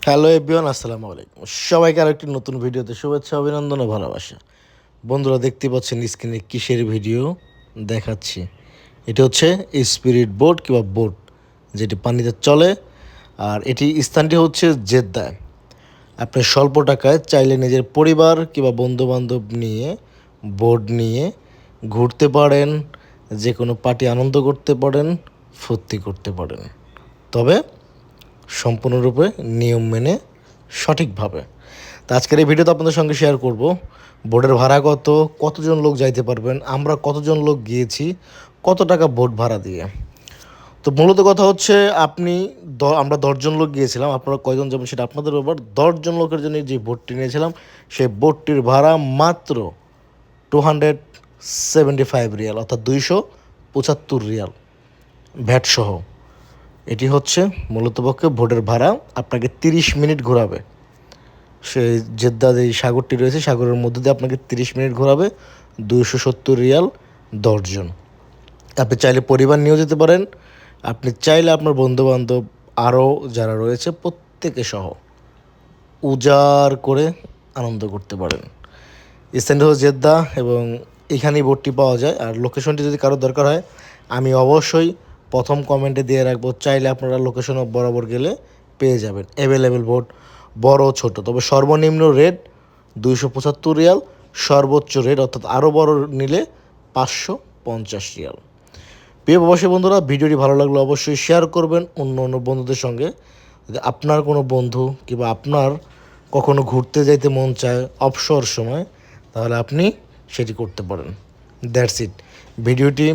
Hello everyone, আসসালামু আলাইকুম। সবাইকে আরেকটি নতুন ভিডিওতে শুভেচ্ছা, অভিনন্দন ও ভালোবাসা। বন্ধুরা, দেখতে পাচ্ছেন স্ক্রিনে কিসের ভিডিও দেখাচ্ছি। এটা হচ্ছে স্পিরিট বোট কিংবা বোট, যেটি পানিতে চলে। আর এটি স্থানটি হচ্ছে জেদ্দায়। আপনি স্বল্প টাকায় চাইলে নিজের পরিবার কিংবা বন্ধুবান্ধব নিয়ে বোট নিয়ে ঘুরতে পারেন, যে কোনো পার্টি আনন্দ করতে পারেন, ফুর্তি করতে পারেন, তবে সম্পূর্ণরূপে নিয়ম মেনে সঠিকভাবে। তো আজকের এই ভিডিওতে আপনাদের সঙ্গে শেয়ার করব বোটের ভাড়া কত, কতজন লোক যাইতে পারবেন, আমরা কতজন লোক গিয়েছি, কত টাকা বোট ভাড়া দিয়ে। তো মূলত কথা হচ্ছে আমরা 10জন লোক গিয়েছিলাম, আপনারা কয়জন যাবেন সেটা আপনাদের ব্যাপার। 10জন লোকের জন্য যে বোটটি নিয়েছিলাম, সেই বোটটির ভাড়া মাত্র 275 রিয়াল, অর্থাৎ 275 রিয়াল ভ্যাট সহ। এটি হচ্ছে মূলত পক্ষে বোটের ভাড়া। আপনাকে 30 মিনিট ঘোরাবে, সেই জেদ্দা যে সাগরটি রয়েছে সাগরের মধ্যে দিয়ে আপনাকে 30 মিনিট ঘোরাবে। 270 রিয়াল 10জন। আপনি চাইলে পরিবার নিয়েও যেতে পারেন, আপনি চাইলে আপনার বন্ধুবান্ধব আরও যারা রয়েছে প্রত্যেকে সহ উজাড় করে আনন্দ করতে পারেন। স্থানটি হচ্ছে জেদ্দা এবং এখানেই বোটটি পাওয়া যায়। আর লোকেশনটি যদি কারোর দরকার হয়, আমি অবশ্যই প্রথম কমেন্টে দিয়ে রাখবো, চাইলে আপনারা লোকেশন বরাবর গেলে পেয়ে যাবেন। অ্যাভেলেবেল বোট, বড় ছোট, তবে সর্বনিম্ন রেট 275 রিয়াল, সর্বোচ্চ রেট অর্থাৎ আরও বড় নিলে 550 রিয়াল। প্রিয় প্রবাসী বন্ধুরা, ভিডিওটি ভালো লাগলে অবশ্যই শেয়ার করবেন অন্য অন্য বন্ধুদের সঙ্গে। যদি আপনার কোনো বন্ধু কিংবা আপনার কখনো ঘুরতে যাইতে মন চায় অবসর সময়, তাহলে আপনি সেটি করতে পারেন। That's it. ভিডিওটি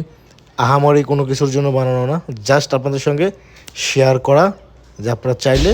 আহামরি কোনো কিছুর জন্য বানানো না, জাস্ট আপনাদের সঙ্গে শেয়ার করা, যে আপনারা চাইলে